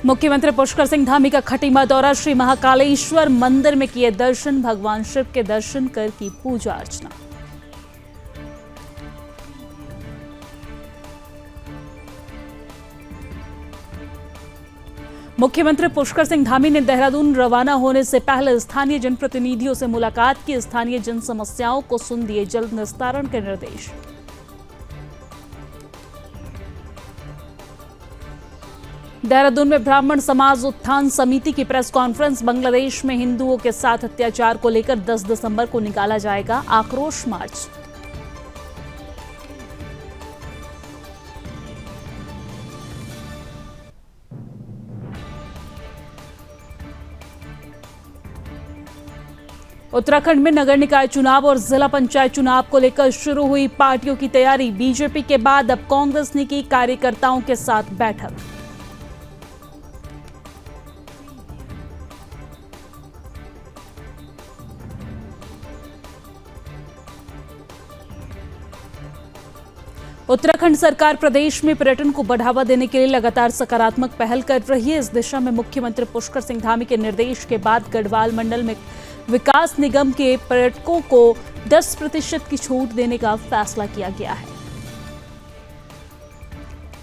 मुख्यमंत्री पुष्कर सिंह धामी का खटीमा दौरा। श्री महाकालेश्वर मंदिर में किए दर्शन, भगवान शिव के दर्शन कर की पूजा अर्चना। मुख्यमंत्री पुष्कर सिंह धामी ने देहरादून रवाना होने से पहले स्थानीय जनप्रतिनिधियों से मुलाकात की। स्थानीय जन समस्याओं को सुन दिए जल्द निस्तारण के निर्देश। देहरादून में ब्राह्मण समाज उत्थान समिति की प्रेस कॉन्फ्रेंस। बांग्लादेश में हिंदुओं के साथ अत्याचार को लेकर 10 दिसंबर को निकाला जाएगा आक्रोश मार्च। उत्तराखंड में नगर निकाय चुनाव और जिला पंचायत चुनाव को लेकर शुरू हुई पार्टियों की तैयारी। बीजेपी के बाद अब कांग्रेस ने की कार्यकर्ताओं के साथ बैठक। उत्तराखंड सरकार प्रदेश में पर्यटन को बढ़ावा देने के लिए लगातार सकारात्मक पहल कर रही है। इस दिशा में मुख्यमंत्री पुष्कर सिंह धामी के निर्देश के बाद गढ़वाल मंडल में विकास निगम के पर्यटकों को 10% की छूट देने का फैसला किया गया है।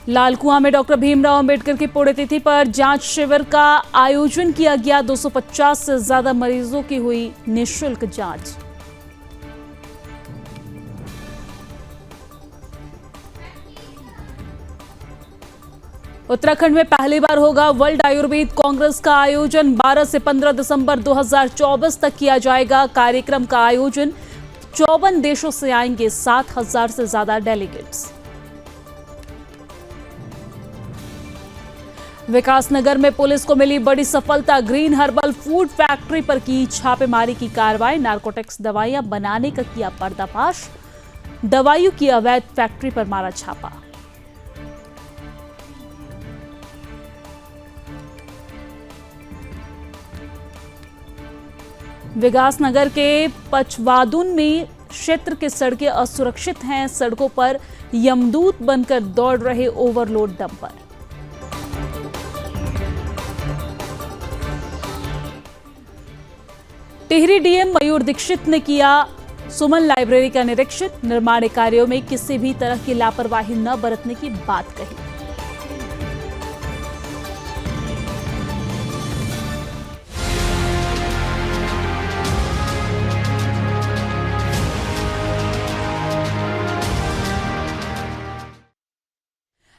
लालकुआं में डॉक्टर भीमराव अंबेडकर की पुण्यतिथि पर जांच शिविर का आयोजन किया गया। 250 से ज्यादा मरीजों की हुई निःशुल्क जांच। उत्तराखंड में पहली बार होगा वर्ल्ड आयुर्वेद कांग्रेस का आयोजन। 12 से 15 दिसंबर 2024 तक किया जाएगा। कार्यक्रम का आयोजन 54 देशों से आएंगे 7,000 से ज्यादा डेलीगेट्स। विकासनगर में पुलिस को मिली बड़ी सफलता। ग्रीन हर्बल फूड फैक्ट्री पर की छापेमारी की कार्रवाई। नारकोटिक्स दवाइयां बनाने का किया पर्दाफाश। दवाइयों की अवैध फैक्ट्री पर मारा छापा। विकासनगर के पचवादुन में क्षेत्र के सड़कें असुरक्षित हैं। सड़कों पर यमदूत बनकर दौड़ रहे ओवरलोड डंपर। टिहरी डीएम मयूर दीक्षित ने किया सुमन लाइब्रेरी का निरीक्षण। निर्माण कार्यों में किसी भी तरह की लापरवाही न बरतने की बात कही।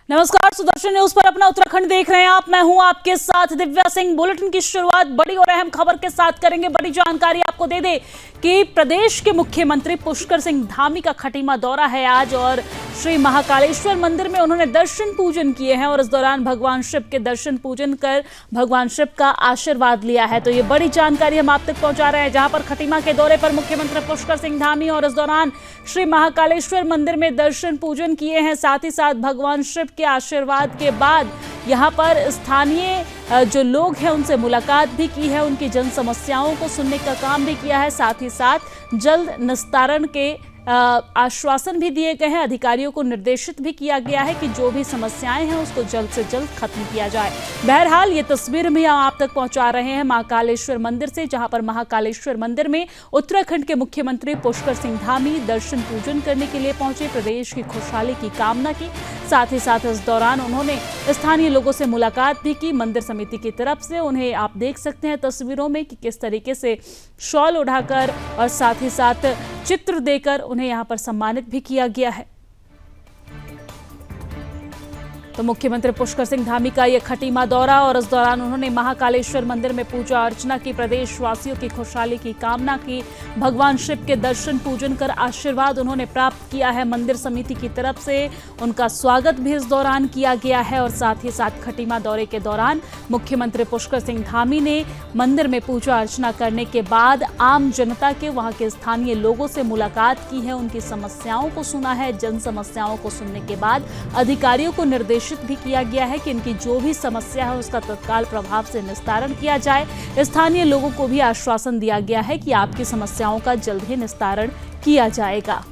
नमस्कार, सुदर्शन न्यूज पर अपना उत्तराखंड देख रहे हैं आप। मैं हूं आपके साथ दिव्या सिंह। बुलेटिन की शुरुआत बड़ी और अहम खबर के साथ करेंगे। बड़ी जानकारी आपको दे दे कि प्रदेश के मुख्यमंत्री पुष्कर सिंह धामी का खटीमा दौरा है आज और श्री महाकालेश्वर मंदिर में उन्होंने दर्शन पूजन किए हैं और इस दौरान भगवान शिव के दर्शन पूजन कर भगवान शिव का आशीर्वाद लिया है। तो ये बड़ी जानकारी हम आप तक पहुंचा रहे हैं, जहां पर खटीमा के दौरे पर मुख्यमंत्री पुष्कर सिंह धामी और इस दौरान श्री महाकालेश्वर मंदिर में दर्शन पूजन किए हैं। साथ ही साथ भगवान शिव के आशीर्वाद के बाद यहाँ पर स्थानीय जो लोग हैं उनसे मुलाकात भी की है। उनकी जन समस्याओं को सुनने का काम भी किया है। साथ ही साथ जल्द निस्तारण के आश्वासन भी दिए गए हैं। अधिकारियों को निर्देशित भी किया गया है कि जो भी समस्याएं हैं उसको जल्द से जल्द खत्म किया जाए। बहरहाल ये तस्वीर भी हम आप तक पहुंचा रहे हैं महाकालेश्वर मंदिर से, जहां पर महाकालेश्वर मंदिर में उत्तराखंड के मुख्यमंत्री पुष्कर सिंह धामी दर्शन पूजन करने के लिए पहुंचे। प्रदेश की खुशहाली की कामना की। साथ ही साथ इस दौरान उन्होंने स्थानीय लोगों से मुलाकात भी की। मंदिर समिति की तरफ से उन्हें आप देख सकते हैं तस्वीरों में कि किस तरीके से शॉल उठाकर और साथ ही साथ चित्र देकर उन्हें यहाँ पर सम्मानित भी किया गया है। तो मुख्यमंत्री पुष्कर सिंह धामी का यह खटीमा दौरा और इस दौरान उन्होंने महाकालेश्वर मंदिर में पूजा अर्चना की। प्रदेशवासियों की खुशहाली की कामना की। भगवान शिव के दर्शन पूजन कर आशीर्वाद उन्होंने प्राप्त किया है। मंदिर समिति की तरफ से उनका स्वागत भी इस दौरान किया गया है और साथ ही साथ खटीमा दौरे के दौरान मुख्यमंत्री पुष्कर सिंह धामी ने मंदिर में पूजा अर्चना करने के बाद आम जनता के, वहां के स्थानीय लोगों से मुलाकात की है। उनकी समस्याओं को सुना है। जन समस्याओं को सुनने के बाद अधिकारियों को निर्देश भी किया गया है कि इनकी जो भी समस्या है उसका तत्काल प्रभाव से निस्तारण किया जाए। स्थानीय लोगों को भी आश्वासन दिया गया है कि आपकी समस्याओं का जल्द ही निस्तारण किया जाएगा।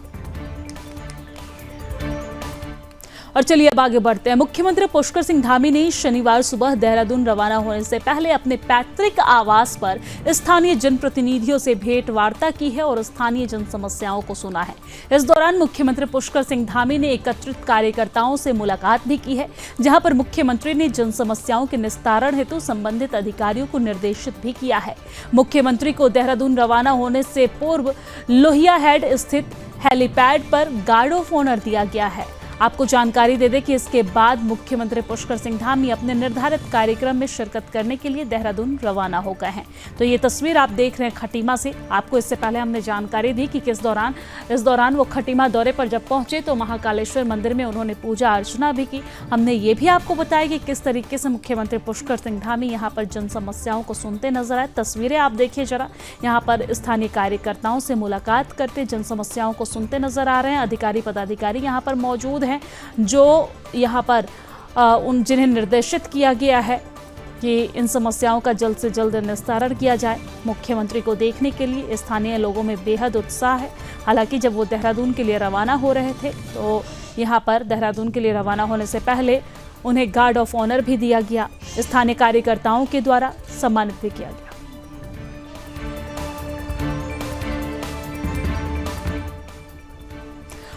और चलिए अब आगे बढ़ते हैं। मुख्यमंत्री पुष्कर सिंह धामी ने शनिवार सुबह देहरादून रवाना होने से पहले अपने पैतृक आवास पर स्थानीय जनप्रतिनिधियों से भेंट वार्ता की है और स्थानीय जन समस्याओं को सुना है। इस दौरान मुख्यमंत्री पुष्कर सिंह धामी ने एकत्रित कार्यकर्ताओं से मुलाकात भी की है, जहां पर मुख्यमंत्री ने जन समस्याओं के निस्तारण हेतु संबंधित अधिकारियों को निर्देशित भी किया है। मुख्यमंत्री को देहरादून रवाना होने से पूर्व लोहिया हेड स्थित हेलीपैड पर गार्ड ऑफ ऑनर दिया गया है। आपको जानकारी दे दें कि इसके बाद मुख्यमंत्री पुष्कर सिंह धामी अपने निर्धारित कार्यक्रम में शिरकत करने के लिए देहरादून रवाना हो गए हैं। तो ये तस्वीर आप देख रहे हैं खटीमा से। आपको इससे पहले हमने जानकारी दी कि इस दौरान वो खटीमा दौरे पर जब पहुंचे तो महाकालेश्वर मंदिर में उन्होंने पूजा अर्चना भी की। हमने ये भी आपको बताया कि किस तरीके से मुख्यमंत्री पुष्कर सिंह धामी यहाँ पर जन समस्याओं को सुनते नजर आए। तस्वीरें आप देखिए जरा, यहाँ पर स्थानीय कार्यकर्ताओं से मुलाकात करते जन समस्याओं को सुनते नजर आ रहे हैं। अधिकारी पदाधिकारी यहाँ पर मौजूद हैं जो यहाँ पर जिन्हें निर्देशित किया गया है कि इन समस्याओं का जल्द से जल्द निस्तारण किया जाए। मुख्यमंत्री को देखने के लिए स्थानीय लोगों में बेहद उत्साह है। हालांकि जब वो देहरादून के लिए रवाना हो रहे थे तो यहाँ पर देहरादून के लिए रवाना होने से पहले उन्हें गार्ड ऑफ ऑनर भी दिया गया, स्थानीय कार्यकर्ताओं के द्वारा सम्मानित भी किया गया।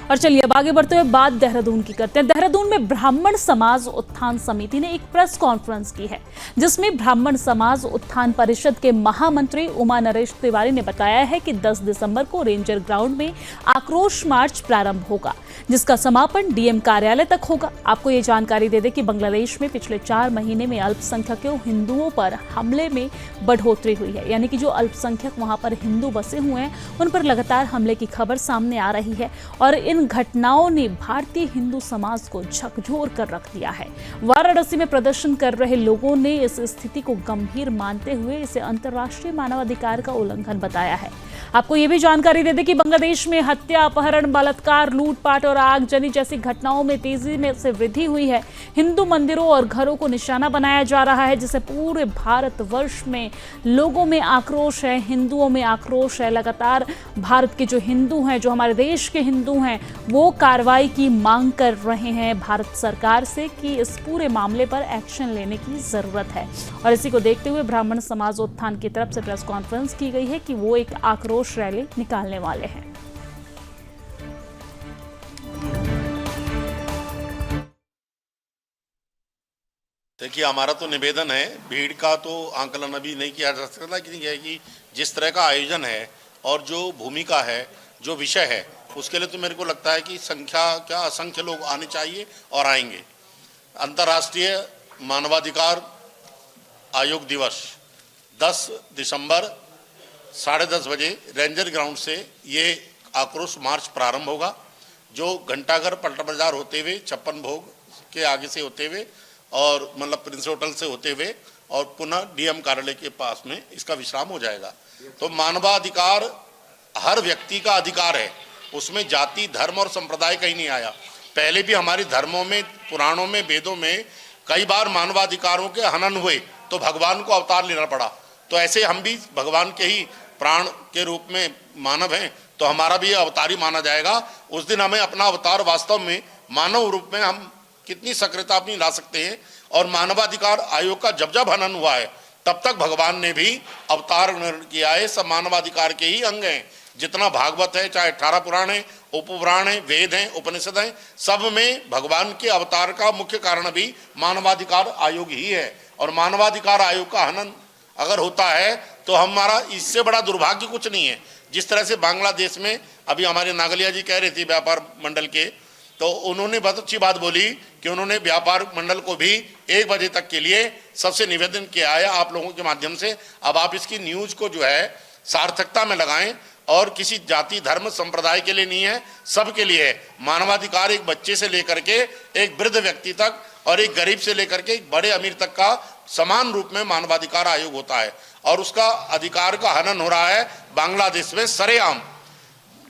और चलिए अब आगे बढ़ते हुए बात देहरादून की करते हैं। देहरादून में ब्राह्मण समाज उत्थान समिति ने एक प्रेस कॉन्फ्रेंस की है, जिसमें ब्राह्मण समाज उत्थान परिषद के महामंत्री उमा नरेश तिवारी ने बताया है कि 10 दिसंबर को रेंजर ग्राउंड में आक्रोश मार्च प्रारंभ होगा, जिसका समापन डीएम कार्यालय तक होगा। आपको ये जानकारी दे दें कि बांग्लादेश में पिछले 4 महीने में अल्पसंख्यकों हिंदुओं पर हमले में बढ़ोतरी हुई है। यानी कि जो अल्पसंख्यक वहां पर हिंदू बसे हुए हैं उन पर लगातार हमले की खबर सामने आ रही है और इन घटनाओं ने भारतीय हिंदू समाज को झकझोर कर रख दिया है। वाराणसी में प्रदर्शन कर रहे लोगों ने इस स्थिति को गंभीर मानते हुए इसे अंतर्राष्ट्रीय मानवाधिकार का उल्लंघन बताया है। आपको ये भी जानकारी दे दें कि बांग्लादेश में हत्या, अपहरण, बलात्कार, लूटपाट और आगजनी जैसी घटनाओं में तेजी में से वृद्धि हुई है। हिंदू मंदिरों और घरों को निशाना बनाया जा रहा है, जिससे पूरे भारतवर्ष में लोगों में आक्रोश है, हिंदुओं में आक्रोश है। लगातार भारत के जो हिंदू हैं, जो हमारे देश के हिंदू हैं, वो कार्रवाई की मांग कर रहे हैं भारत सरकार से कि इस पूरे मामले पर एक्शन लेने की जरूरत है। और इसी को देखते हुए ब्राह्मण समाज उत्थान की तरफ से प्रेस कॉन्फ्रेंस की गई है कि वो एक आक्रोश रैली निकालने वाले हैं। देखिए, हमारा तो निवेदन है, भीड़ का तो आंकलन अभी नहीं किया जा सकता, लेकिन यह है कि जिस तरह का आयोजन है और जो भूमिका है, जो विषय है, उसके लिए तो मेरे को लगता है कि संख्या क्या असंख्य लोग आने चाहिए और आएंगे। अंतर्राष्ट्रीय मानवाधिकार आयोग दिवस 10 दिसंबर 10:30 बजे रेंजर ग्राउंड से ये आक्रोश मार्च प्रारंभ होगा, जो घंटाघर पलटा बाजार होते हुए, 56 भोग के आगे से होते हुए और मतलब प्रिंस होटल से होते हुए और पुनः डीएम कार्यालय के पास में इसका विश्राम हो जाएगा। तो मानवाधिकार हर व्यक्ति का अधिकार है, उसमें जाति, धर्म और संप्रदाय कहीं नहीं आया। पहले भी हमारे धर्मों में, पुराणों में, वेदों में कई बार मानवाधिकारों के हनन हुए तो भगवान को अवतार लेना पड़ा। तो ऐसे हम भी भगवान के ही प्राण के रूप में मानव हैं, तो हमारा भी अवतार ही माना जाएगा। उस दिन हमें अपना अवतार वास्तव में मानव रूप में हम कितनी सक्रियता अपनी ला सकते हैं। और मानवाधिकार आयोग का जब जब हनन हुआ है तब तक भगवान ने भी अवतार ग्रहण किया है। सब मानवाधिकार के ही अंग हैं। जितना भागवत है, चाहे 18 पुराण है, उपपुराण है, वेद हैं, उपनिषद हैं, सब में भगवान के अवतार का मुख्य कारण भी मानवाधिकार आयोग ही है। और मानवाधिकार आयोग का हनन अगर होता है तो हमारा इससे बड़ा दुर्भाग्य कुछ नहीं है। जिस तरह से बांग्लादेश में अभी हमारे नागलिया जी कह रहे थे व्यापार मंडल के, तो उन्होंने बहुत अच्छी बात बोली कि उन्होंने व्यापार मंडल को भी 1 बजे तक के लिए सबसे निवेदन किया है आप लोगों के माध्यम से, अब आप इसकी न्यूज को जो है सार्थकता में लगाएं। और किसी जाति, धर्म, संप्रदाय के लिए नहीं है, सबके लिए है। मानवाधिकार एक बच्चे से लेकर के एक वृद्ध व्यक्ति तक और एक गरीब से लेकर के एक बड़े अमीर तक का समान रूप में मानवाधिकार आयोग होता है। और उसका अधिकार का हनन हो रहा है बांग्लादेश में, सरेआम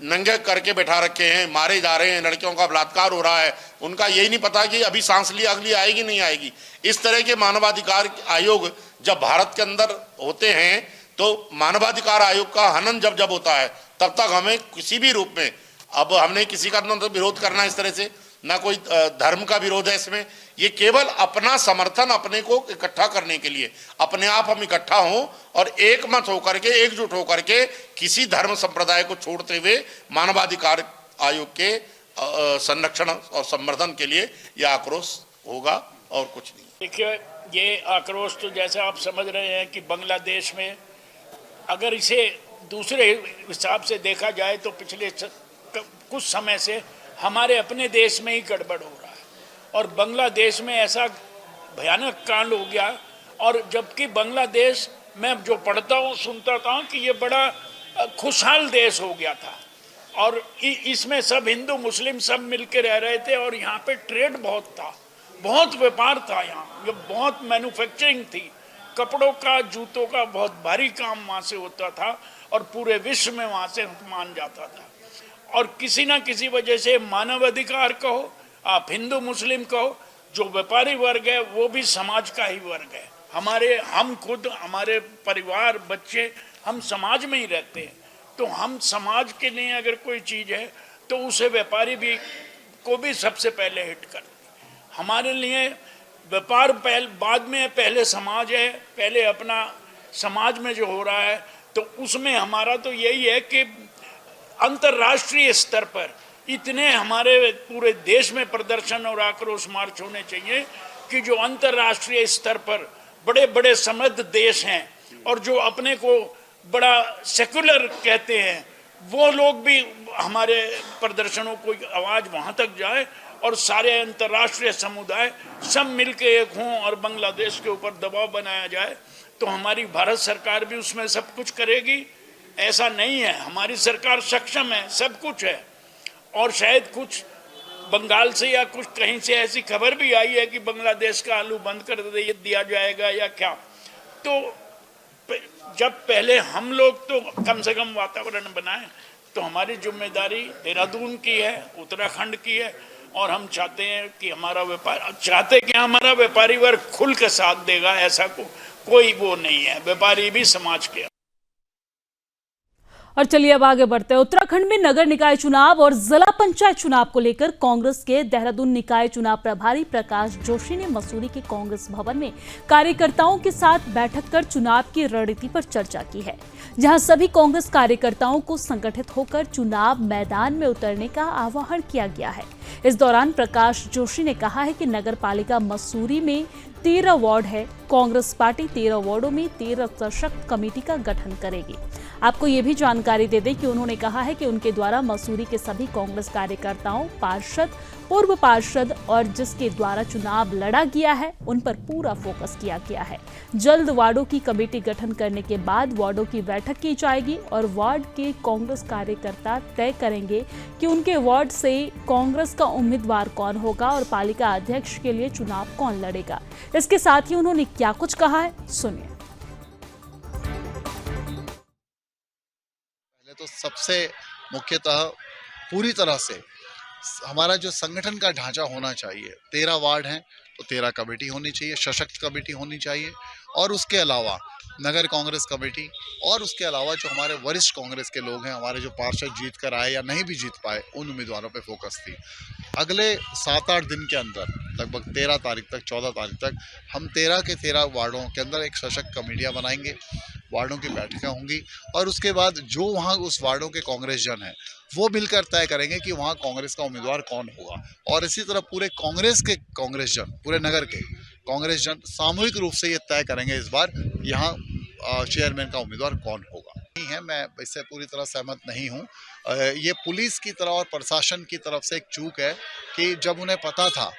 नंगे करके बैठा रखे हैं, मारे जा रहे हैं, लड़कियों का बलात्कार हो रहा है। उनका यही नहीं पता कि अभी सांस ली अगली आएगी नहीं आएगी। इस तरह के मानवाधिकार आयोग जब भारत के अंदर होते हैं तो मानवाधिकार आयोग का हनन जब होता है तब तक हमें किसी भी रूप में, अब हमने किसी का तो विरोध करना इस तरह से, ना कोई धर्म का विरोध है इसमें। ये केवल अपना समर्थन अपने को इकट्ठा करने के लिए, अपने आप हम इकट्ठा हों और एक मत होकर के, एकजुट होकर के किसी धर्म संप्रदाय को छोड़ते हुए मानवाधिकार आयोग के संरक्षण और संवर्धन के लिए यह आक्रोश होगा और कुछ नहीं। देखिए, ये आक्रोश तो जैसा आप समझ रहे हैं कि बांग्लादेश में अगर इसे दूसरे हिसाब से देखा जाए तो पिछले कुछ समय से हमारे अपने देश में ही गड़बड़ हो रहा है और बांग्लादेश में ऐसा भयानक कांड हो गया। और जबकि बांग्लादेश में जो पढ़ता हूँ सुनता था कि ये बड़ा खुशहाल देश हो गया था और इसमें सब हिंदू मुस्लिम सब मिलकर रह रहे थे और यहाँ पे ट्रेड बहुत था, बहुत व्यापार था, यहाँ बहुत मैन्युफैक्चरिंग थी, कपड़ों का, जूतों का बहुत भारी काम वहाँ से होता था और पूरे विश्व में वहाँ से मान जाता था। और किसी ना किसी वजह से मानव अधिकार कहो, आप हिंदू मुस्लिम कहो, जो व्यापारी वर्ग है वो भी समाज का ही वर्ग है। हम खुद, हमारे परिवार, बच्चे, हम समाज में ही रहते हैं, तो हम समाज के लिए अगर कोई चीज़ है तो उसे व्यापारी भी को भी सबसे पहले हिट कर। हमारे लिए व्यापार बाद में, पहले समाज है, पहले अपना समाज में जो हो रहा है तो उसमें हमारा तो यही है कि अंतर्राष्ट्रीय स्तर पर इतने हमारे पूरे देश में प्रदर्शन और आक्रोश मार्च होने चाहिए कि जो अंतर्राष्ट्रीय स्तर पर बड़े बड़े समृद्ध देश हैं और जो अपने को बड़ा सेकुलर कहते हैं वो लोग भी हमारे प्रदर्शनों को आवाज़ वहाँ तक जाए और सारे अंतर्राष्ट्रीय समुदाय सब मिलके एक हों और बांग्लादेश के ऊपर दबाव बनाया जाए। तो हमारी भारत सरकार भी उसमें सब कुछ करेगी, ऐसा नहीं है। हमारी सरकार सक्षम है, सब कुछ है। और शायद कुछ बंगाल से या कुछ कहीं से ऐसी खबर भी आई है कि बांग्लादेश का आलू बंद कर दिया जाएगा या क्या। तो जब पहले हम लोग तो कम से कम वातावरण बनाएं, तो हमारी जिम्मेदारी देहरादून की है, उत्तराखंड की है और हम चाहते हैं कि हमारा व्यापारी वर्ग खुल के साथ देगा, ऐसा कोई वो नहीं है, व्यापारी भी समाज के। और चलिए अब आगे बढ़ते हैं। उत्तराखंड में नगर निकाय चुनाव और जिला पंचायत चुनाव को लेकर कांग्रेस के देहरादून निकाय चुनाव प्रभारी प्रकाश जोशी ने मसूरी के कांग्रेस भवन में कार्यकर्ताओं के साथ बैठक कर चुनाव की रणनीति पर चर्चा की है, जहां सभी कांग्रेस कार्यकर्ताओं को संगठित होकर चुनाव मैदान में उतरने का आह्वान किया गया है। इस दौरान प्रकाश जोशी ने कहा है कि नगर पालिका मसूरी में 13 वार्ड है। कांग्रेस पार्टी 13 वार्डों में 13 सशक्त कमेटी का गठन करेगी। आपको ये भी जानकारी दे दें कि उन्होंने कहा है कि उनके द्वारा मसूरी के सभी कांग्रेस कार्यकर्ताओं, पार्षद, पूर्व पार्षद और जिसके द्वारा चुनाव लड़ा गया है उन पर पूरा फोकस किया गया है। जल्द वार्डों की कमेटी गठन करने के बाद वार्डों की बैठक की जाएगी और वार्ड के कांग्रेस कार्यकर्ता तय करेंगे कि उनके वार्ड से कांग्रेस का उम्मीदवार कौन होगा और पालिका अध्यक्ष के लिए चुनाव कौन लड़ेगा। इसके साथ ही उन्होंने क्या कुछ कहा है, सुनिए। तो सबसे मुख्यतः पूरी तरह से हमारा जो संगठन का ढांचा होना चाहिए, 13 वार्ड हैं तो 13 कमेटी होनी चाहिए, सशक्त कमेटी होनी चाहिए और उसके अलावा नगर कांग्रेस कमेटी और उसके अलावा जो हमारे वरिष्ठ कांग्रेस के लोग हैं, हमारे जो पार्षद जीत कर आए या नहीं भी जीत पाए, उन उम्मीदवारों पे फोकस थी। अगले 7-8 दिन के अंदर लगभग 13 तारीख तक, 14 तारीख तक हम 13 के 13 वार्डों के अंदर एक सशक्त कमेटियाँ बनाएंगे, वार्डों की बैठकें होंगी और उसके बाद जो वहाँ उस वार्डों के कांग्रेस जन हैं वो मिलकर तय करेंगे कि वहाँ कांग्रेस का उम्मीदवार कौन होगा। और इसी तरह पूरे कांग्रेस के कांग्रेस जन, पूरे नगर के कांग्रेस जन सामूहिक रूप से ये तय करेंगे इस बार यहाँ चेयरमैन का उम्मीदवार कौन होगा। नहीं है, मैं इससे पूरी तरह सहमत नहीं हूँ। ये पुलिस की तरफ और प्रशासन की तरफ से एक चूक है कि जब उन्हें पता था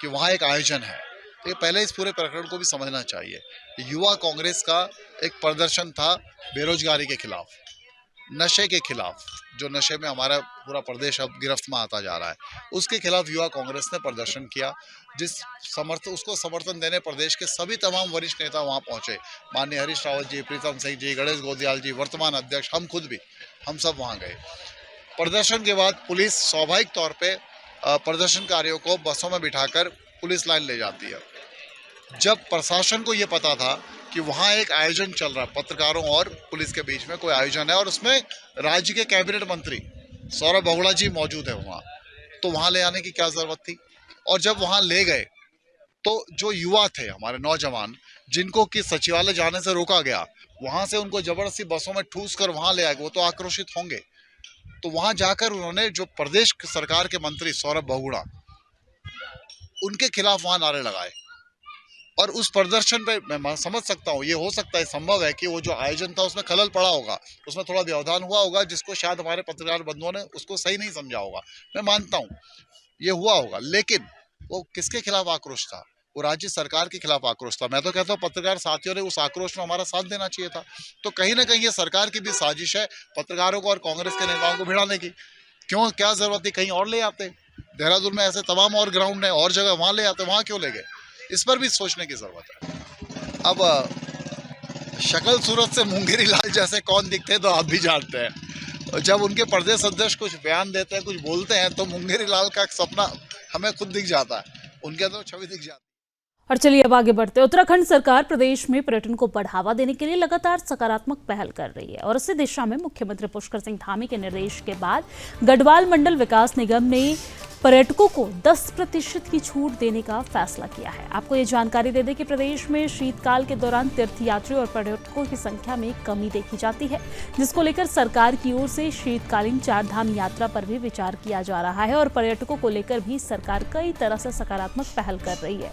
कि वहाँ एक आयोजन है, तो पहले इस पूरे प्रकरण को भी समझना चाहिए। युवा कांग्रेस का एक प्रदर्शन था बेरोजगारी के खिलाफ, नशे के खिलाफ, जो नशे में हमारा पूरा प्रदेश अब गिरफ्त में आता जा रहा है, उसके खिलाफ युवा कांग्रेस ने प्रदर्शन किया, उसको समर्थन देने प्रदेश के सभी तमाम वरिष्ठ नेता वहां पहुंचे। माननीय हरीश रावत जी, प्रीतम सिंह जी, गणेश गोदियाल जी, वर्तमान अध्यक्ष, हम खुद भी, हम सब वहां गए। प्रदर्शन के बाद पुलिस स्वाभाविक तौर पर प्रदर्शनकारियों को बसों में बिठाकर पुलिस लाइन ले जाती है। जब प्रशासन को ये पता था कि वहाँ एक आयोजन चल रहा है, पत्रकारों और पुलिस के बीच में कोई आयोजन है और उसमें राज्य के कैबिनेट मंत्री सौरभ बहुगुणा जी मौजूद है वहाँ, तो वहां ले आने की क्या जरूरत थी? और जब वहां ले गए तो जो युवा थे हमारे नौजवान, जिनको कि सचिवालय जाने से रोका गया, वहां से उनको जबरदस्ती बसों में ठूस कर वहां ले आए, वो तो आक्रोशित होंगे। तो वहां जाकर उन्होंने जो प्रदेश सरकार के मंत्री सौरभ बहुगुणा, उनके खिलाफ वहां नारे लगाए। और उस प्रदर्शन पे मैं समझ सकता हूँ, ये हो सकता है, संभव है कि वो जो आयोजन था उसमें खलल पड़ा होगा, उसमें थोड़ा व्यवधान हुआ होगा, जिसको शायद हमारे पत्रकार बंधुओं ने उसको सही नहीं समझा होगा। मैं मानता हूँ ये हुआ होगा, लेकिन वो किसके खिलाफ आक्रोश था? वो राज्य सरकार के खिलाफ आक्रोश था। मैं तो कहता हूँ पत्रकार साथियों ने उस आक्रोश में हमारा साथ देना चाहिए था। तो कहीं ना कहीं ये सरकार की भी साजिश है पत्रकारों को और कांग्रेस के नेताओं को भिड़ाने की। क्यों, क्या जरूरत थी? कहीं और ले आते। देहरादून में ऐसे तमाम और ग्राउंड है और जगह, वहां ले आते, वहां क्यों ले गए? इस पर भी सोचने की जरूरत है। अब शक्ल सूरत से मुंगेरी लाल जैसे कौन दिखते हैं तो आप भी जानते हैं। जब उनके प्रदेश अध्यक्ष कुछ बयान देते हैं, कुछ बोलते हैं, तो मुंगेरी लाल का सपना हमें खुद दिख जाता है, उनके अंदर छवि दिख जाती है। और चलिए अब आगे बढ़ते हैं। उत्तराखंड सरकार प्रदेश में पर्यटन को बढ़ावा देने के लिए लगातार सकारात्मक पहल कर रही है और इसी दिशा में मुख्यमंत्री पुष्कर सिंह धामी के निर्देश के बाद गढ़वाल मंडल विकास निगम ने पर्यटकों को 10% की छूट देने का फैसला किया है। आपको ये जानकारी दे दें कि प्रदेश में शीतकाल के दौरान तीर्थयात्री और पर्यटकों की संख्या में कमी देखी जाती है, जिसको लेकर सरकार की ओर से शीतकालीन चारधाम यात्रा पर भी विचार किया जा रहा है और पर्यटकों को लेकर भी सरकार कई तरह से सकारात्मक पहल कर रही है।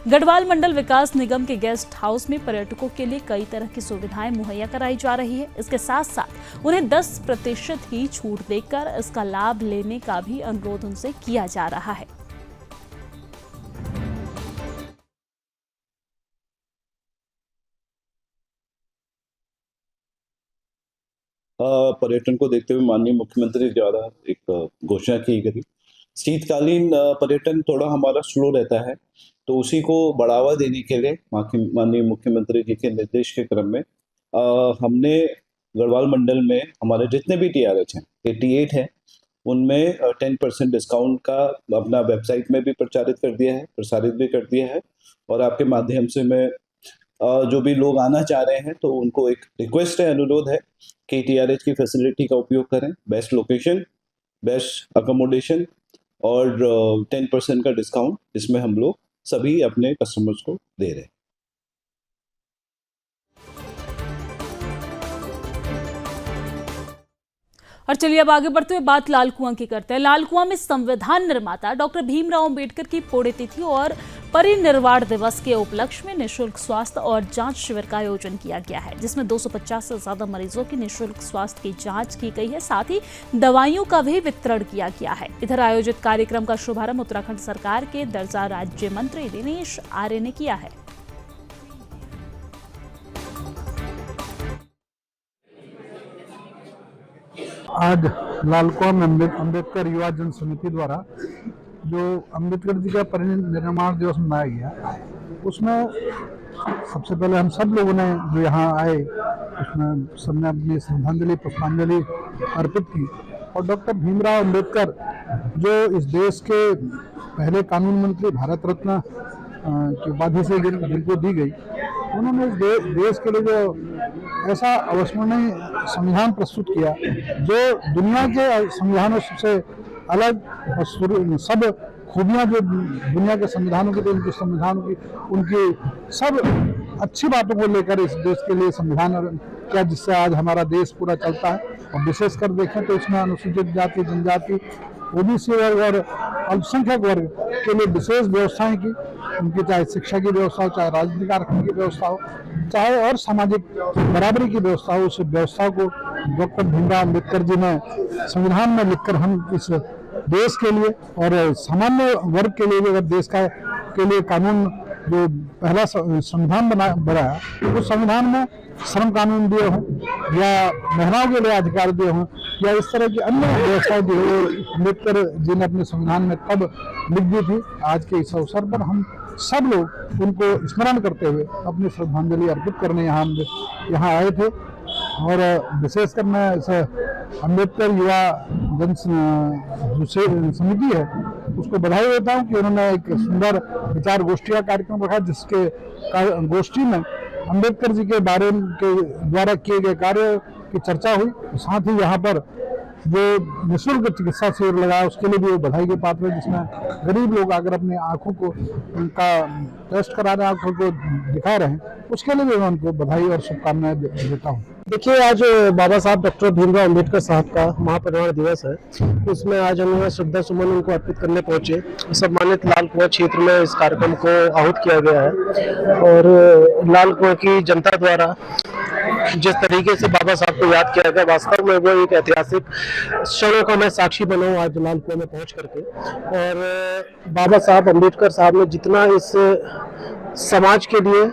गढ़वाल मंडल विकास निगम के गेस्ट हाउस में पर्यटकों के लिए कई तरह की सुविधाएं मुहैया कराई जा रही है। इसके साथ साथ उन्हें 10% की छूट देकर इसका लाभ लेने का भी अनुरोध उनसे किया जा रहा है। पर्यटन को देखते हुए माननीय मुख्यमंत्री द्वारा एक घोषणा की गई। शीतकालीन पर्यटन थोड़ा हमारा स्लो रहता है, तो उसी को बढ़ावा देने के लिए माननीय मुख्यमंत्री जी के निर्देश के क्रम में हमने गढ़वाल मंडल में हमारे जितने भी TRH हैं, 88 हैं, उनमें 10% डिस्काउंट का अपना वेबसाइट में भी प्रचारित कर दिया है, प्रसारित भी कर दिया है। और आपके माध्यम से मैं जो भी लोग आना चाह रहे हैं तो उनको एक रिक्वेस्ट है, अनुरोध है कि TRH की फैसिलिटी का उपयोग करें। बेस्ट लोकेशन, बेस्ट अकोमोडेशन और 10% का डिस्काउंट इसमें हम लोग सभी अपने कस्टमर्स को दे रहे हैं। और चलिए अब आगे बढ़ते हुए बात लाल कुआं की करते हैं। लाल कुआं में संविधान निर्माता डॉक्टर भीमराव अंबेडकर की पुण्यतिथि और परिनिर्वाण दिवस के उपलक्ष्य में निःशुल्क स्वास्थ्य और जांच शिविर का आयोजन किया गया है, जिसमें 250 से ज्यादा मरीजों की निःशुल्क स्वास्थ्य की जांच की गई है। साथ ही दवाइयों का भी वितरण किया गया है। इधर आयोजित कार्यक्रम का शुभारंभ उत्तराखंड सरकार के दर्जा राज्य मंत्री दिनेश आर्य ने किया है। आज लाल कुआं में अम्बेडकर युवा जन समिति द्वारा जो अम्बेडकर जी का परिनिर्वाण दिवस मनाया गया, उसमें सबसे पहले हम सब लोगों ने जो यहाँ आए उसमें सबने अपनी श्रद्धांजलि पुष्पांजलि अर्पित की। और डॉक्टर भीमराव अंबेडकर जो इस देश के पहले कानून मंत्री, भारत रत्न की उपाधि से जिनको दी गई, उन्होंने इस देश के लिए जो ऐसा अविस्मरणीय संविधान प्रस्तुत किया जो दुनिया के संविधानों से अलग और सब खूबियां जो दुनिया के संविधानों की, उनके संविधानों की, उनकी सब अच्छी बातों को लेकर इस देश के लिए संविधान किया, जिससे आज हमारा देश पूरा चलता है। और विशेषकर देखें तो इसमें अनुसूचित जाति, जनजाति, OBC वर्ग और अल्पसंख्यक वर्ग के लिए विशेष व्यवस्थाएं की, उनकी चाहे शिक्षा की व्यवस्था हो, चाहे राजनीतिक आरक्षण की व्यवस्था हो, चाहे और सामाजिक बराबरी की व्यवस्था हो, उस व्यवस्था को डॉक्टर भीमराव अंबेडकर जी ने संविधान में लिखकर हम इस देश के लिए और सामान्य वर्ग के लिए, अगर देश का के लिए कानून जो पहला संविधान बनाया, उस संविधान में श्रम कानून दिए हों या महिलाओं के लिए अधिकार दिए हों या इस तरह की अन्य व्यवस्थाएं दी हो, अम्बेडकर जी ने अपने संविधान में तब लिख दी थी। आज के इस अवसर पर हम सब लोग उनको स्मरण करते हुए अपनी श्रद्धांजलि अर्पित करने यहाँ आए थे। और विशेषकर मैं इस अम्बेडकर युवा जन समिति है उसको बधाई देता हूँ कि उन्होंने एक सुंदर विचार गोष्ठी का कार्यक्रम रखा, जिसके गोष्ठी में अम्बेडकर जी के बारे के द्वारा किए गए कार्य की चर्चा हुई। साथ ही यहाँ पर जो निःशुल्क चिकित्सा शिविर लगाया उसके लिए भी वो बधाई के पात्र है, जिसमें गरीब लोग अगर अपने आंखों को उनका टेस्ट करा रहे हैं, आंखों को दिखा रहे हैं, उसके लिए भी मैं उनको बधाई और शुभकामनाएं देता हूँ। देखिए, आज बाबा साहब डॉक्टर भीमराव अंबेडकर साहब का महापरिनिर्वाण दिवस है। उसमें आज हम यहाँ श्रद्धा सुमन उनको अर्पित करने पहुंचे। सम्मानित लाल कुआं क्षेत्र में इस कार्यक्रम को आहूत किया गया है और लाल कुआं की जनता द्वारा जिस तरीके से बाबा साहब को याद किया गया, वास्तव में वो एक ऐतिहासिक क्षणों का मैं साक्षी बना हूँ आज लाल कुआं में पहुंच करके। और बाबा साहब अम्बेडकर साहब ने जितना इस समाज के लिए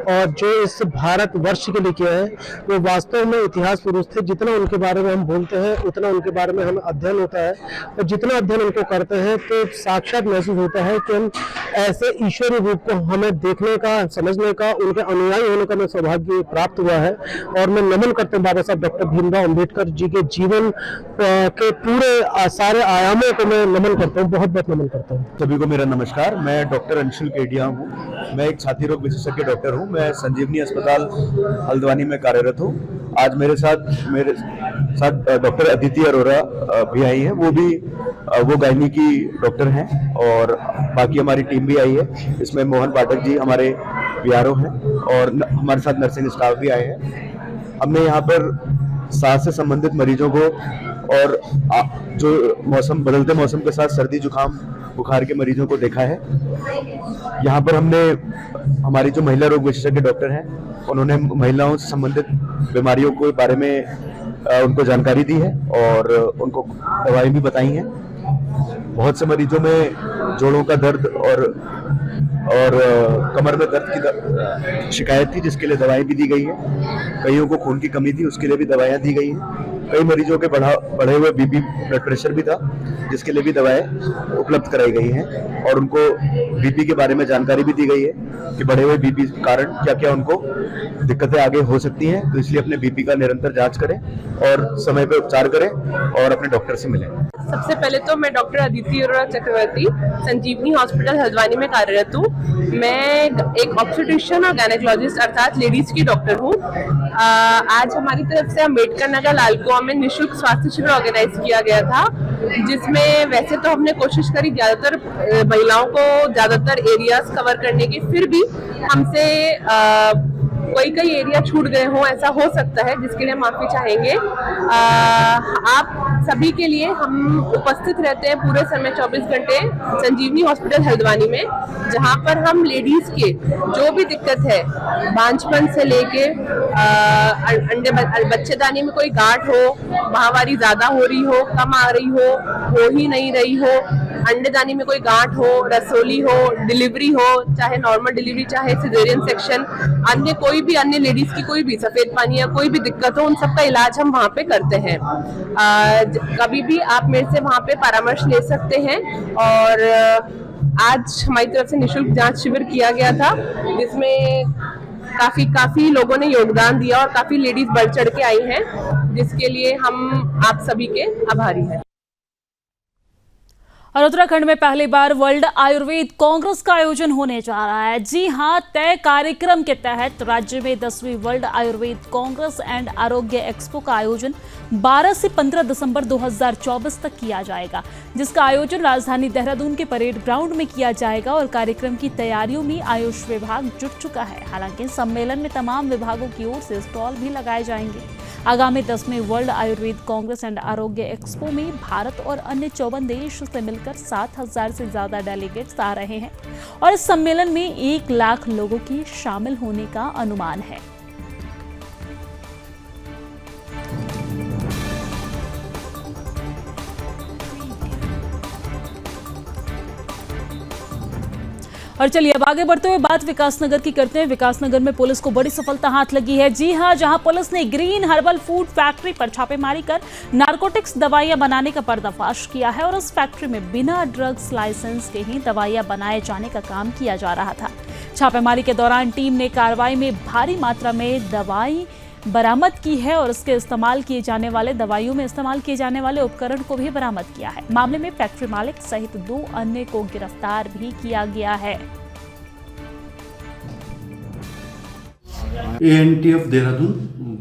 और जो इस भारत वर्ष के लिए किया है, वो वास्तव में इतिहास पुरुष थे। जितना उनके बारे में हम बोलते हैं उतना उनके बारे में हमें अध्ययन होता है, और जितना अध्ययन उनको करते हैं तो साक्षात महसूस होता है कि हम ऐसे ईश्वरीय रूप को हमें देखने का, समझने का, उनके अनुयायी होने का मैं सौभाग्य प्राप्त हुआ है। और मैं नमन करते हैं बाबा साहब डॉक्टर भीमराव अम्बेडकर जी के जीवन के पूरे सारे आयामों को मैं नमन करता हूँ, बहुत बहुत नमन करता हूँ। सभी को मेरा नमस्कार। मैं डॉक्टर अंशुल केडिया हूँ। मैं एक छाती रोग विशेषज्ञ डॉक्टर हूँ। मैं संजीवनी अस्पताल हल्द्वानी में कार्यरत हूँ। आज मेरे साथ डॉक्टर अदिति अरोरा भी आई है। वो गायनी की डॉक्टर हैं और बाकी हमारी टीम भी आई है। इसमें मोहन पाठक जी हमारे वीआरओ हैं और हमारे साथ नर्सिंग स्टाफ भी आए हैं। हमने यहाँ पर सांस से संबंधित मरीजों को और जो बदलते मौसम के साथ सर्दी जुकाम बुखार के मरीजों को देखा है। यहाँ पर हमने हमारी जो महिला रोग विशेषज्ञ डॉक्टर हैं, उन्होंने महिलाओं से संबंधित बीमारियों के बारे में उनको जानकारी दी है और उनको दवाएं भी बताई हैं। बहुत से मरीजों में जोड़ों का दर्द और कमर में दर्द की शिकायत थी, जिसके लिए दवाएं भी दी गई है। कईयों को खून की कमी थी, उसके लिए भी दवाएं दी गई हैं। कई मरीजों के बढ़े हुए बीपी ब्लड प्रेशर भी था, जिसके लिए भी दवाएं उपलब्ध कराई गई हैं और उनको बीपी के बारे में जानकारी भी दी गई है कि बढ़े हुए बीपी के कारण क्या क्या उनको दिक्कतें आगे हो सकती हैं। तो इसलिए अपने बीपी का निरंतर जांच करें और समय पर उपचार करें और अपने डॉक्टर से मिलें। सबसे पहले तो मैं डॉक्टर अदिति अरोरा चक्रवर्ती संजीवनी हॉस्पिटल हल्द्वानी में कार्यरत हूँ। मैं एक ऑब्स्टेट्रिशियन और गायनेकोलॉजिस्ट अर्थात लेडीज की डॉक्टर हूँ। आज हमारी तरफ से अम्बेडकर नगर लाल कुआं में निःशुल्क स्वास्थ्य शिविर ऑर्गेनाइज किया गया था, जिसमें वैसे तो हमने कोशिश करी ज्यादातर महिलाओं को ज्यादातर एरियाज कवर करने की, फिर भी हमसे कई एरिया छूट गए हों, ऐसा हो सकता है, जिसके लिए माफी चाहेंगे। आप सभी के लिए हम उपस्थित रहते हैं पूरे समय 24 घंटे संजीवनी हॉस्पिटल हल्द्वानी में, जहां पर हम लेडीज के जो भी दिक्कत है, बांझपन से लेके अंडे बच्चेदानी में कोई गांठ हो, माहवारी ज्यादा हो रही हो, कम आ रही हो ही नहीं रही हो, अंडेदानी में कोई गांठ हो, रसोली हो, डिलीवरी हो, चाहे नॉर्मल डिलीवरी चाहे सिजेरियन सेक्शन, अन्य कोई भी अन्य लेडीज की कोई भी सफेद पानी या कोई भी दिक्कत हो, उन सबका इलाज हम वहाँ पे करते हैं। कभी भी आप मेरे से वहाँ पे परामर्श ले सकते हैं। और आज हमारी तरफ से निःशुल्क जांच शिविर किया गया था, जिसमें काफी लोगों ने योगदान दिया और काफी लेडीज बढ़ चढ़ के आई हैं, जिसके लिए हम आप सभी के आभारी हैं। और उत्तराखंड में पहली बार वर्ल्ड आयुर्वेद कांग्रेस का आयोजन होने जा रहा है। जी हां, तय कार्यक्रम के तहत राज्य में 10वीं वर्ल्ड आयुर्वेद कांग्रेस एंड आरोग्य एक्सपो का आयोजन 12 से 15 दिसंबर 2024 तक किया जाएगा, जिसका आयोजन राजधानी देहरादून के परेड ग्राउंड में किया जाएगा। और कार्यक्रम की तैयारियों में आयुष विभाग जुट चुका है। हालांकि सम्मेलन में तमाम विभागों की ओर से स्टॉल भी लगाए जाएंगे। आगामी 10वीं वर्ल्ड आयुर्वेद कांग्रेस एंड आरोग्य एक्सपो में भारत और अन्य 54 देश से मिलकर 7,000 से ज्यादा डेलीगेट्स आ रहे हैं और इस सम्मेलन में 1 लाख लोगों की शामिल होने का अनुमान है। और चलिए अब आगे बढ़ते हुए बात विकासनगर की करते हैं। विकासनगर में पुलिस को बड़ी सफलता हाथ लगी है। जी हां, जहां पुलिस ने ग्रीन हर्बल फूड फैक्ट्री पर छापेमारी कर नारकोटिक्स दवाइयां बनाने का पर्दाफाश किया है और इस फैक्ट्री में बिना ड्रग्स लाइसेंस के ही दवाइयां बनाए जाने का काम किया जा रहा था। छापेमारी के दौरान टीम ने कार्रवाई में भारी मात्रा में दवाई बरामद की है और इसके इस्तेमाल किए जाने वाले दवाइयों में इस्तेमाल किए जाने वाले उपकरण को भी बरामद किया है। मामले में फैक्ट्री मालिक सहित 2 अन्य को गिरफ्तार भी किया गया है। ANTF देहरादून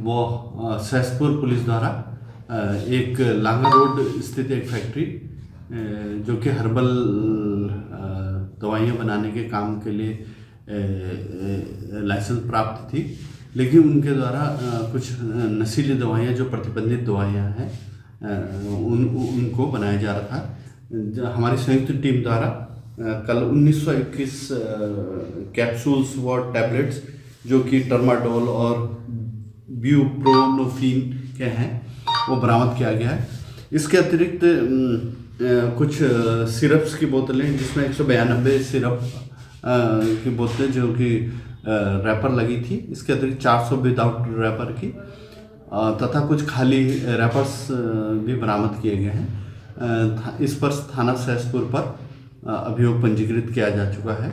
व सहसपुर पुलिस द्वारा एक लांगा रोड स्थित एक फैक्ट्री जो कि हर्बल दवाइयाँ बनाने के काम के लिए लाइसेंस प्राप्त थी, लेकिन उनके द्वारा कुछ नशीली दवाइयाँ जो प्रतिबंधित दवाइयाँ हैं उनको बनाया जा रहा था। हमारी संयुक्त टीम द्वारा कल 1921 कैप्सूल्स व टैबलेट्स जो कि टर्माडोल और ब्यूप्रोनोफिन के हैं वो बरामद किया गया है। इसके अतिरिक्त कुछ सिरप्स की बोतलें जिसमें 192 सिरप की बोतलें जो कि रैपर लगी थी, इसके अतिरिक्त 400 विदाउट रैपर की तथा कुछ खाली रैपर्स भी बरामद किए गए हैं। इस पर थाना सहसपुर पर अभियोग पंजीकृत किया जा चुका है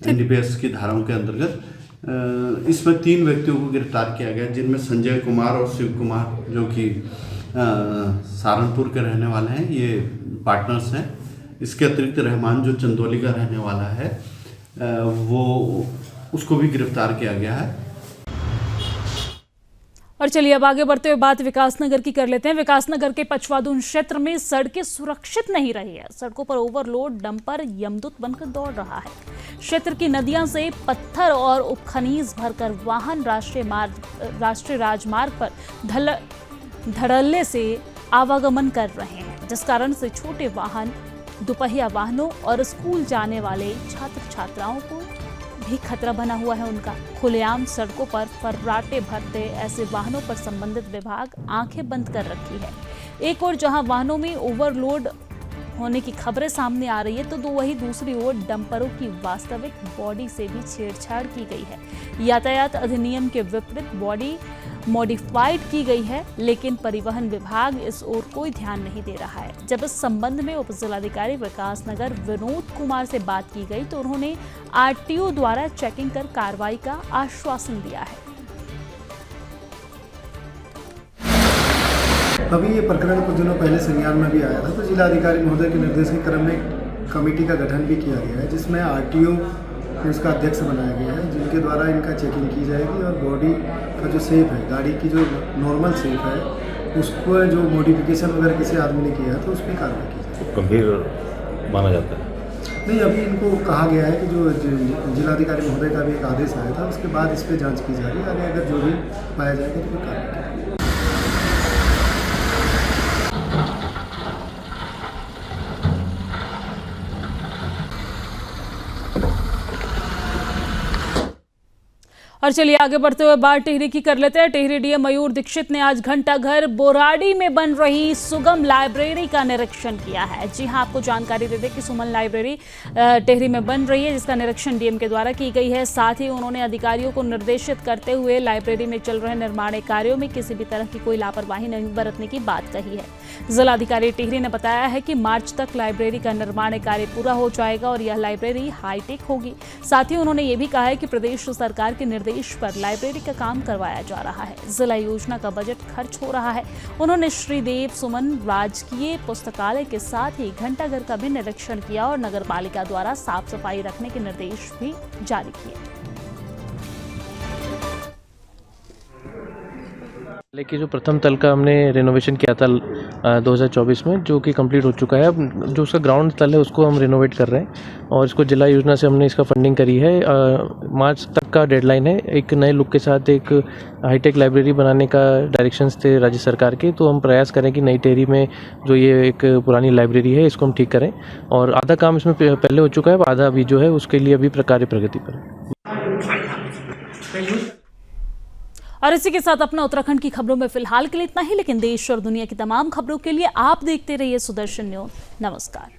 NDPS की धाराओं के अंतर्गत। इसमें 3 व्यक्तियों को गिरफ्तार किया गया, जिनमें संजय कुमार और शिव कुमार जो कि सहारनपुर के रहने वाले हैं, ये पार्टनर्स हैं। इसके अतिरिक्त रहमान जो चंदौली का रहने वाला है वो उसको भी गिरफ्तार किया गया है। और चलिए अब आगे बढ़ते हुए बात विकासनगर की कर लेते हैं। विकासनगर के पचवादून क्षेत्र में सड़कें सुरक्षित नहीं रही है। सड़कों पर ओवरलोड डंपर यमदूत बनकर दौड़ रहा है। क्षेत्र की नदियां से पत्थर और उपखनीज भरकर वाहन राष्ट्रीय राजमार्ग पर धड़ल्ले से आवागमन कर रहे हैं, जिस कारण से छोटे वाहन, दुपहिया वाहनों और स्कूल जाने वाले छात्र छात्राओं को भी खतरा बना हुआ है। उनका खुलेआम सड़कों पर फर्राटे भरते ऐसे वाहनों पर संबंधित विभाग आंखें बंद कर रखी है। एक ओर जहां वाहनों में ओवरलोड होने की खबरें सामने आ रही है, तो वहीं दूसरी ओर डंपरों की वास्तविक बॉडी से भी छेड़छाड़ की गई है। यातायात अधिनियम के विपरीत बॉडी मॉडिफाइड की गई है, लेकिन परिवहन विभाग इस ओर कोई ध्यान नहीं दे रहा है। जब इस संबंध में उप जिलाधिकारी विकासनगर विनोद कुमार से बात की गई तो उन्होंने RTO द्वारा चेकिंग कर कार्रवाई का आश्वासन दिया है। अभी ये प्रकरण कुछ दिनों पहले संज्ञान में भी आया था, तो जिलाधिकारी महोदय के निर्देश के क्रम में कमेटी का गठन भी किया गया है, जिसमें RTO को इसका अध्यक्ष बनाया गया है, जिनके द्वारा इनका चेकिंग की जाएगी और बॉडी का जो शेप है, गाड़ी की जो नॉर्मल शेप है, उसको जो मॉडिफिकेशन वगैरह किसी आदमी ने किया है तो उस पर कार्रवाई की जाएगी। गंभीर माना जाता है? नहीं, अभी इनको कहा गया है कि जो जिलाधिकारी महोदय का भी एक आदेश आया था, उसके बाद इस पर जाँच की जा रही है। आगे अगर जो भी पाया जाएगा तो फिर कार्रवाई की जाएगी। और चलिए आगे बढ़ते हुए बात टिहरी की कर लेते हैं। टिहरी डीएम मयूर दीक्षित ने आज घंटाघर बोराड़ी में बन रही सुगम लाइब्रेरी का निरीक्षण किया है। जी हां, आपको जानकारी दे दें कि सुमन लाइब्रेरी टिहरी में बन रही है, जिसका निरीक्षण डीएम के द्वारा की गई है। साथ ही उन्होंने अधिकारियों को निर्देशित करते हुए लाइब्रेरी में चल रहे निर्माण कार्यों में किसी भी तरह की कोई लापरवाही नहीं बरतने की बात कही है। जिलाधिकारी टिहरी ने बताया है कि मार्च तक लाइब्रेरी का निर्माण कार्य पूरा हो जाएगा और यह लाइब्रेरी हाईटेक होगी। साथ ही उन्होंने ये भी कहा है कि प्रदेश सरकार के निर्देश पर लाइब्रेरी का काम करवाया जा रहा है। जिला योजना का बजट खर्च हो रहा है। उन्होंने श्रीदेव सुमन राजकीय पुस्तकालय के साथ ही घंटाघर का भी निरीक्षण किया और नगर पालिका द्वारा साफ सफाई रखने के निर्देश भी जारी किए। लेकिन जो प्रथम तल का हमने रेनोवेशन किया था 2024 में, जो कि कंप्लीट हो चुका है। अब जो उसका ग्राउंड तल है उसको हम रेनोवेट कर रहे हैं और इसको जिला योजना से हमने इसका फंडिंग करी है। मार्च तक का डेडलाइन है। एक नए लुक के साथ एक हाईटेक लाइब्रेरी बनाने का डायरेक्शंस थे राज्य सरकार के, तो हम प्रयास करें कि नई टिहरी में जो ये एक पुरानी लाइब्रेरी है इसको हम ठीक करें। और आधा काम इसमें पहले हो चुका है, आधा अभी जो है उसके लिए अभी कार्य प्रगति पर है। और इसी के साथ अपना उत्तराखंड की खबरों में फिलहाल के लिए इतना ही, लेकिन देश और दुनिया की तमाम खबरों के लिए आप देखते रहिए सुदर्शन न्यूज। नमस्कार।